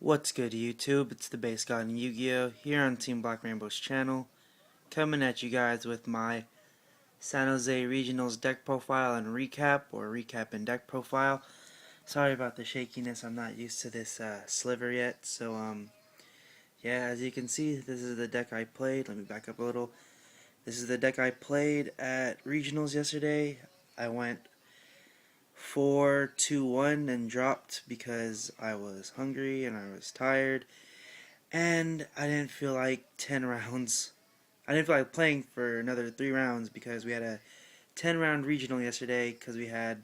What's good, YouTube? It's the BasedGodinYugioh here on TeamBlackRainbow's channel, coming at you guys with my San Jose Regionals deck profile and recap, or recap and deck profile. Sorry about the shakiness, I'm not used to this sliver yet, so yeah, as you can see, this is the deck I played. Let me back up a little. This is the deck I played at Regionals yesterday. I went 4-2-1 and dropped because I was hungry and I was tired. And I didn't feel like 10 rounds. I didn't feel like playing for another 3 rounds because we had a 10-round regional yesterday because we had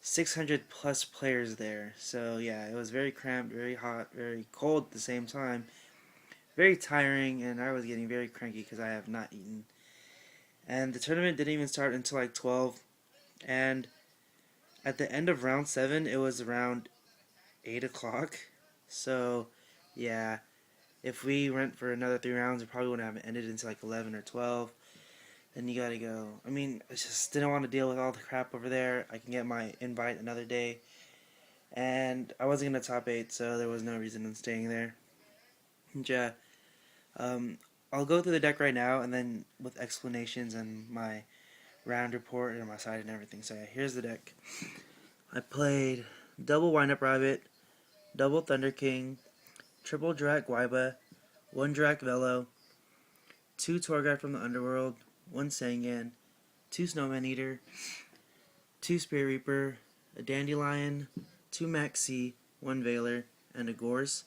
600 plus players there. So yeah, it was very cramped, very hot, very cold at the same time. Very tiring, and I was getting very cranky because I have not eaten. And the tournament didn't even start until like 12. And at the end of round 7, it was around 8 o'clock. So yeah, if we went for another 3 rounds, it probably wouldn't have ended until like 11 or 12. Then you gotta go. I mean, I just didn't want to deal with all the crap over there. I can get my invite another day. And I wasn't going to top 8, so there was no reason in staying there. Yeah. I'll go through the deck right now, and then with explanations and my round report and my side and everything. So yeah, here's the deck. I played double Windup Rabbit, double Thunder King, triple Drak Guaiba, 1 Drak Velo, 2 Torguide from the Underworld, 1 Sangan, 2 Snowman Eater, 2 Spirit Reaper, a Dandelion, 2 Maxi, 1 Veiler, and a Gorse.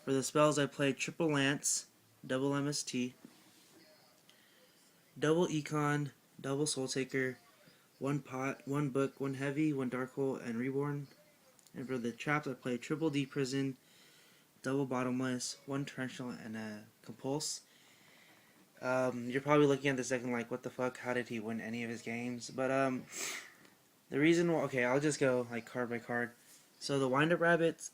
For the spells, I played triple Lance, double MST, double Econ, double Soul Taker, 1 Pot, 1 Book, 1 Heavy, 1 Dark Hole, and Reborn. And for the traps, I played triple D Prison, double Bottomless, 1 Torrential, and a Compulse. You're probably looking at this deck and like, what the fuck, how did he win any of his games? But the reason why, okay, I'll just go like card by card. So the Windup Rabbit's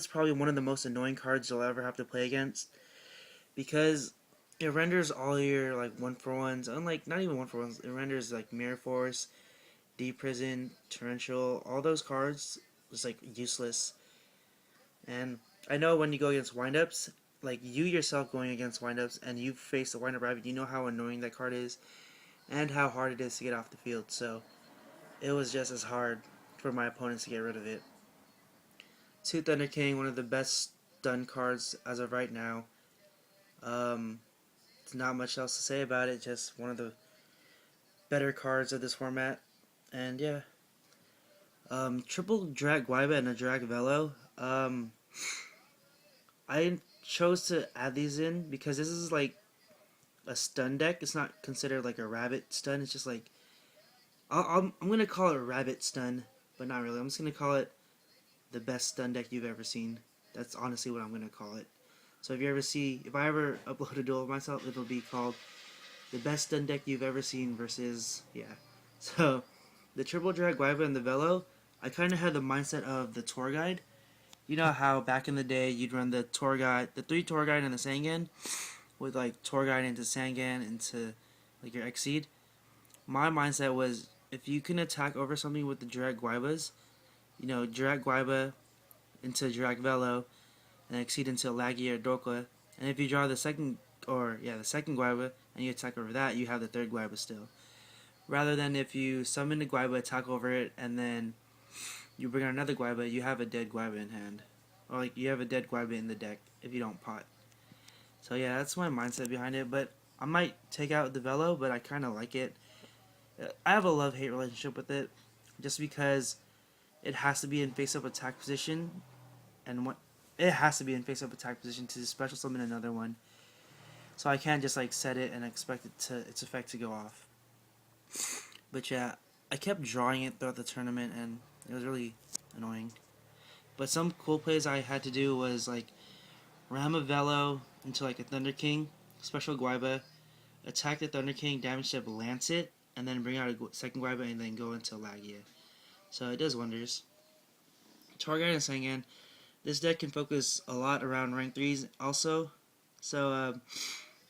probably one of the most annoying cards you'll ever have to play against, because it renders all your like 1-for-1s, unlike not even 1-for-1s, it renders like Mirror Force, D Prison, Torrential, all those cards just like useless. And I know when you go against windups, like you yourself going against windups and you face the Windup Rabbit, you know how annoying that card is and how hard it is to get off the field. So it was just as hard for my opponents to get rid of it. 2 Thunder King, one of the best stun cards as of right now. There's not much else to say about it, just one of the better cards of this format. And yeah. Triple Drak Guaiba and a Drak Velo. I chose to add these in because this is like a stun deck. It's not considered like a rabbit stun. It's just like I'm gonna call it a rabbit stun, but not really. I'm just gonna call it the best stun deck you've ever seen. That's honestly what I'm gonna call it. So if I ever upload a duel of myself, it'll be called the best stun deck you've ever seen versus, yeah. So the triple Drak Guaiba and the Velo, I kind of had the mindset of the Tour Guide. You know how back in the day you'd run the Tour Guide, the 3 Tour Guide and the Sangan, with like Tour Guide into Sangan into like your Exceed. My mindset was, if you can attack over something with the Drak Guaibas, you know, Drak Guaiba into Drak Velo, and Exceed into Lagia or Dokla, and if you draw the second Guaiba, and you attack over that, you have the 3rd Guaiba still. Rather than if you summon the Guaiba, attack over it, and then you bring out another Guaiba, you have a dead Guaiba in hand. Or like you have a dead Guaiba in the deck if you don't pot. So yeah, that's my mindset behind it, but I might take out the Velo, but I kind of like it. I have a love-hate relationship with it, just because it has to be in face-up attack position, and it has to be in face-up attack position to special summon another one. So I can't just like set it and expect its effect to go off. But yeah, I kept drawing it throughout the tournament, and it was really annoying. But some cool plays I had to do was like ram a Velo into like a Thunder King, special Guaiba, attack the Thunder King, damage step, lance it, and then bring out a second Guaiba and then go into Lagia. So it does wonders. Torguide and Sangan. This deck can focus a lot around rank 3s also. So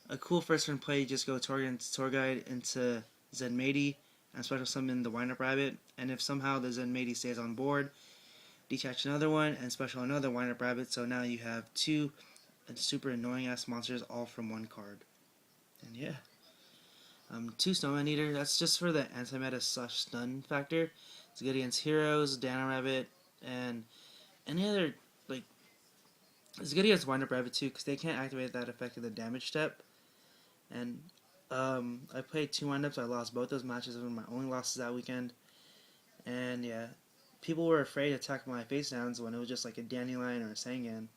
a cool first turn play, you just go Torguide into Zenmaity and special summon the Windup Rabbit. And if somehow the Zenmaity stays on board, detach another one, and special another wind-up rabbit. So now you have two super annoying ass monsters all from one card. And yeah. Two Snowman Eater, that's just for the anti-meta slash stun factor. It's good against heroes, Dano Rabbit, and any other, like, it's good against Wind Up Rabbit too, because they can't activate that effect of the damage step. And I played two Wind Ups, I lost both those matches, one of my only losses that weekend. And yeah, people were afraid to attack my face downs when it was just like a Dandelion or a Sangan,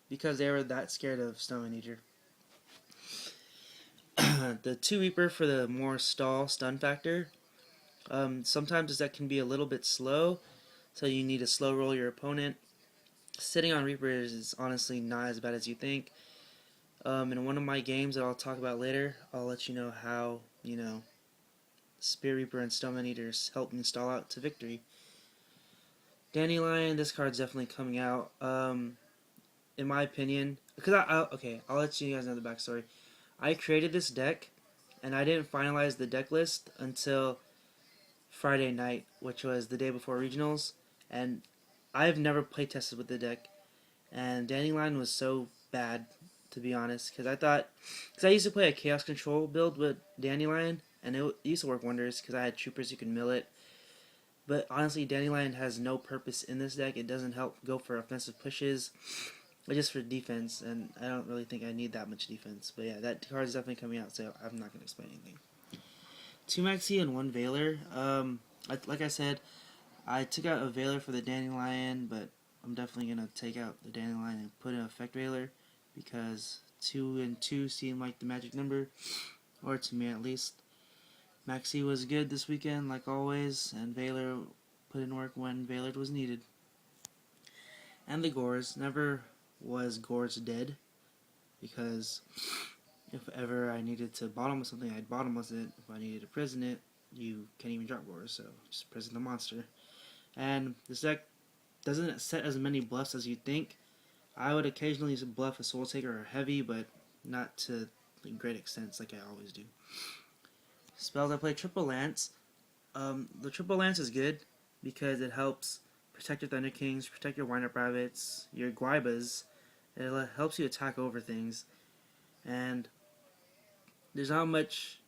because they were that scared of Snowman Eater. The 2 Reaper for the more stun factor. Sometimes that can be a little bit slow, so you need to slow roll your opponent. Sitting on Reapers is honestly not as bad as you think. In one of my games that I'll talk about later, I'll let you know how, Spear Reaper and Snowman Eaters help me stall out to victory. Dandelion, this card's definitely coming out. In my opinion, because I'll let you guys know the backstory. I created this deck, and I didn't finalize the deck list until Friday night, which was the day before regionals, and I've never play tested with the deck, and Dandelion was so bad, to be honest, because I used to play a Chaos Control build with Dandelion, and it used to work wonders because I had troopers who could mill it, but honestly, Dandelion has no purpose in this deck. It doesn't help go for offensive pushes, but just for defense, and I don't really think I need that much defense, but yeah, that card is definitely coming out, so I'm not going to explain anything. 2 Maxi and 1 Veiler. Like I said, I took out a Veiler for the Dandelion, but I'm definitely going to take out the Dandelion and put in Effect Veiler, because 2 and 2 seem like the magic number, or to me at least. Maxi was good this weekend, like always, and Veiler put in work when Veiler was needed. And the Gores. Never was Gores dead, because if ever I needed to bottom something, I'd bottomless it. If I needed to prison it, you can't even drop Gores, so just prison the monster. And this deck doesn't set as many bluffs as you'd think. I would occasionally bluff a Soul Taker or Heavy, but not to great extents like I always do. Spells, I play Triple Lance. The Triple Lance is good because it helps protect your Thunder Kings, protect your Wind-Up Rabbits, your Guaibas. It helps you attack over things. And there's not much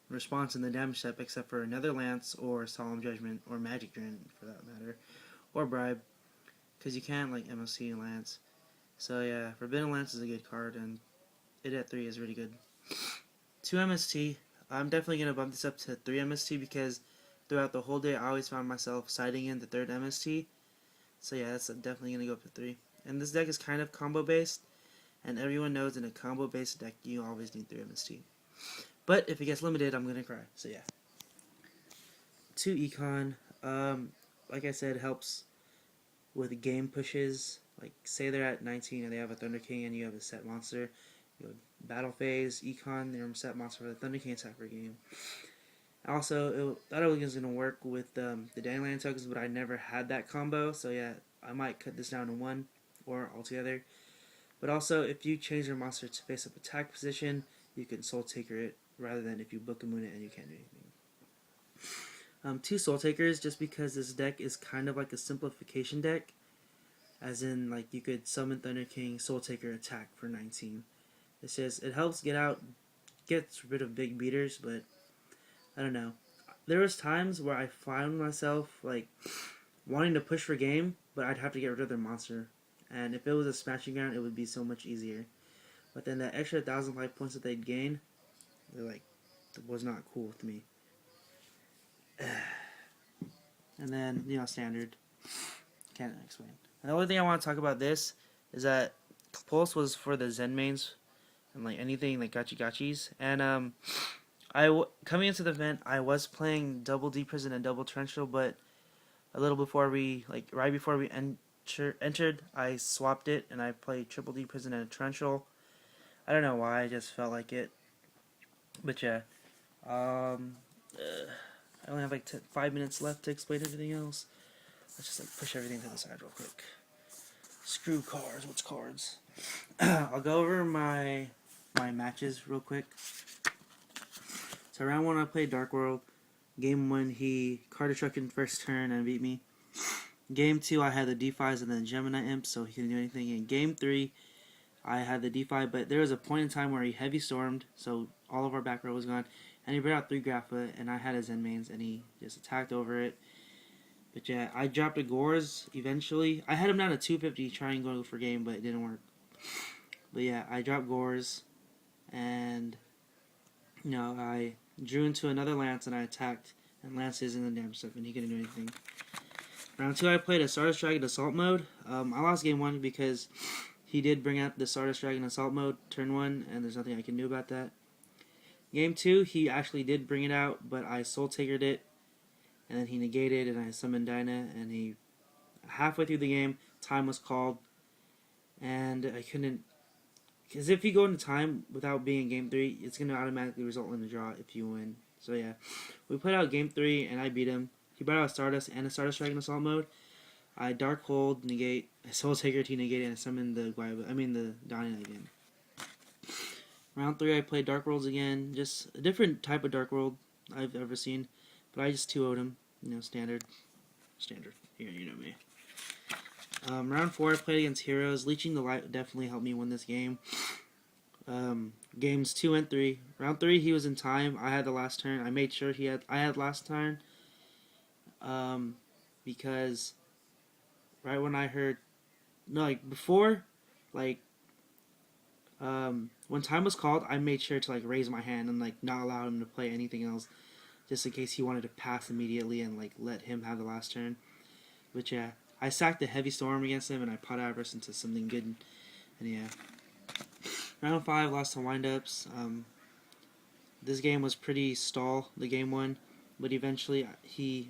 response in the damage step except for another Lance or Solemn Judgment or Magic Drain for that matter, or Bribe, because you can't like MLC and Lance. So yeah, Forbidden Lance is a good card, and it at 3 is really good. 2 MST. I'm definitely going to bump this up to 3 MST because throughout the whole day I always found myself siding in the 3rd MST. So yeah, that's definitely going to go up to 3. And this deck is kind of combo based, and everyone knows in a combo based deck you always need 3 MST. But if it gets limited, I'm going to cry. So yeah. 2 Econ. Like I said, helps with game pushes. Like say they're at 19 and they have a Thunder King and you have a set monster. You have Battle Phase, Econ, they're set monster for the Thunder King attack per game. Also, that was going to work with the Dandelion tokens, but I never had that combo, so yeah, I might cut this down to 1 or altogether. But also, if you change your monster to face up attack position, you can Soul Taker it rather than if you Book a Moon it and you can't do anything. 2 Soul Takers, just because this deck is kind of like a simplification deck, as in like you could summon Thunder King, Soul Taker, attack for 19. It helps gets rid of big beaters, but I don't know. There was times where I found myself like wanting to push for game, but I'd have to get rid of their monster. And if it was a smashing ground, it would be so much easier. But then that extra 1,000 life points that they'd gain, it was not cool with me. And then, standard. Can't explain. And the only thing I want to talk about this is that Pulse was for the Zen mains and like anything like gachis. And coming into the event, I was playing double D prison and double torrential, but a little before right before we entered, I swapped it and I played triple D prison and a torrential. I don't know why, I just felt like it. But yeah, I only have 5 minutes left to explain everything else. Let's just push everything to the side real quick. Screw cards. What's cards? I'll go over my matches real quick. So round 1 I played Dark World. Game 1 he card struck in first turn and beat me. Game 2, I had the D5s and the Gemini Imp, so he couldn't do anything. In Game 3, I had the D5, but there was a point in time where he heavy stormed, so all of our back row was gone, and he brought out 3 Grappa, and I had his Zen mains, and he just attacked over it. But yeah, I dropped a Gores eventually. I had him down to 250 trying to go for game, but it didn't work. But yeah, I dropped Gores, and I drew into another Lance, and I attacked, and Lance is in the damage stuff, and he couldn't do anything. Round 2, I played a Stardust Dragon Assault mode. I lost game 1 because he did bring out the Stardust Dragon Assault mode turn 1, and there's nothing I can do about that. Game 2, he actually did bring it out, but I Soul Takered it, and then he negated, and I summoned Dinah, and he halfway through the game, time was called, and I couldn't, because if you go into time without being in Game 3, it's going to automatically result in a draw if you win. So yeah, we played out Game 3, and I beat him. He brought out Stardust and a Stardust Dragon Assault mode. I Dark Hold, negate, I Soul Taker to negate, and I summoned the Dinah again. Round 3, I played Dark Worlds again, just a different type of Dark World I've ever seen, but I just 2-0'd him, standard, here, you know me. Round 4, I played against Heroes. Leeching the Light definitely helped me win this game. Games 2 and 3. Round 3, he was in time. I had the last turn. I made sure I had last turn. Because right when I heard, before, when time was called, I made sure to raise my hand and not allow him to play anything else, just in case he wanted to pass immediately and let him have the last turn. But yeah, I sacked the Heavy Storm against him and I pot Avarice into something good. And yeah, round 5, lost to windups. This game was pretty stall, the game 1, but eventually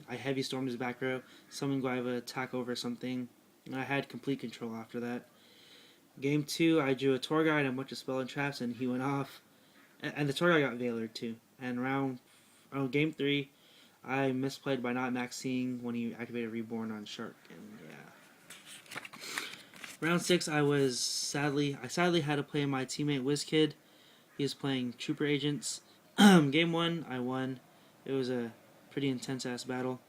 I Heavy Stormed his back row, summoned Guiva, attack over something, and I had complete control after that. Game 2, I drew a Tour Guide and a bunch of spell and traps, and he went off. And the Tour Guide got Veilered too. And Game 3, I misplayed by not maxing when he activated Reborn on Shark, and yeah. Round 6, I sadly had to play my teammate WizKid. He was playing Trooper Agents. Game 1, I won. It was a pretty intense ass battle.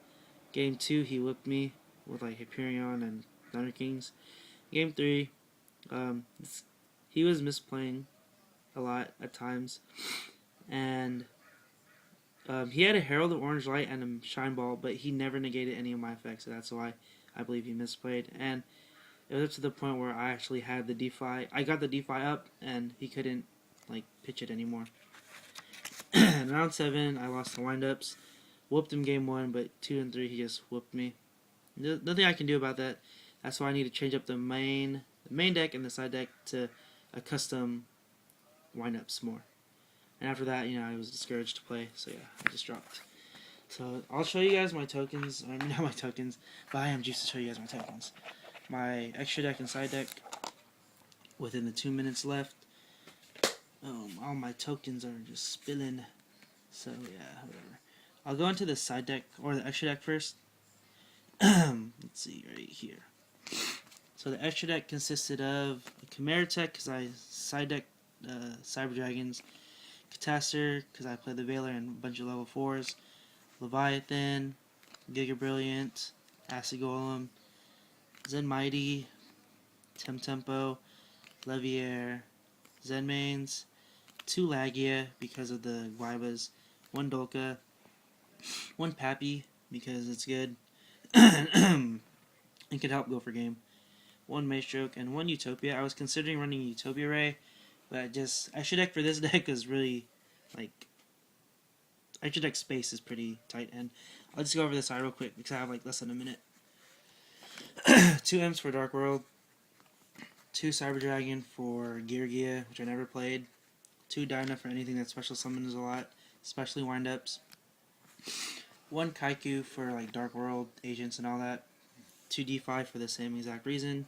Game 2, he whipped me with Hyperion and Thunder Kings. Game 3, he was misplaying a lot at times, and he had a Herald of Orange Light and a Shine Ball, but he never negated any of my effects, so that's why I believe he misplayed. And it was up to the point where I actually had the DeFi. I got the DeFi up, and he couldn't pitch it anymore. In round 7, I lost to windups. Whooped him game 1, but 2 and 3 he just whooped me. Nothing I can do about that. That's why I need to change up the main deck and the side deck to a custom windups more. And after that, I was discouraged to play, so yeah, I just dropped. So I'll show you guys my tokens. I mean, not my tokens, but I am juiced to show you guys my tokens. My extra deck and side deck within the 2 minutes left. All my tokens are just spilling. So yeah, whatever. I'll go into the side deck or the extra deck first. Let's see right here. So the extra deck consisted of a Chimera Tech because I side deck Cyber Dragons, Catastor because I played the Veiler and a bunch of level 4s, Leviathan, Giga Brilliant, Acid Golem, Zen Mighty, Tempo, Leviair, Zen Mains, 2 Lagia because of the Guivas, 1 Dolka, 1 Pappy because it's good and can help go for game, 1 Maestroke, and 1 Utopia. I was considering running Utopia Ray, but extra deck for this deck is really, extra deck space is pretty tight, and I'll just go over this side real quick because I have less than a minute. 2 Imps for Dark World, 2 Cyber Dragon for Gear, which I never played, 2 Dinah for anything that special summons a lot, especially windups, 1 Kaiku for Dark World agents and all that, 2 D5 for the same exact reason,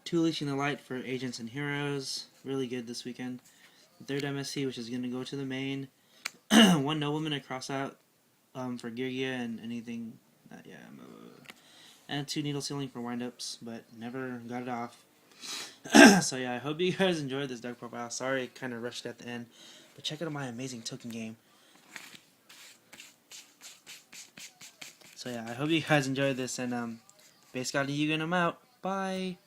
2 Leeching the Light for agents and heroes, really good this weekend, 3rd MSC, which is going to go to the main, 1 Nobleman to cross out for Gear and anything, and 2 Needle Sealing for windups, but never got it off. So yeah, I hope you guys enjoyed this deck profile. Sorry I kind of rushed at the end, but check out my amazing token game. So yeah, I hope you guys enjoyed this, and BasedGodinYugioh, I'm out. Bye.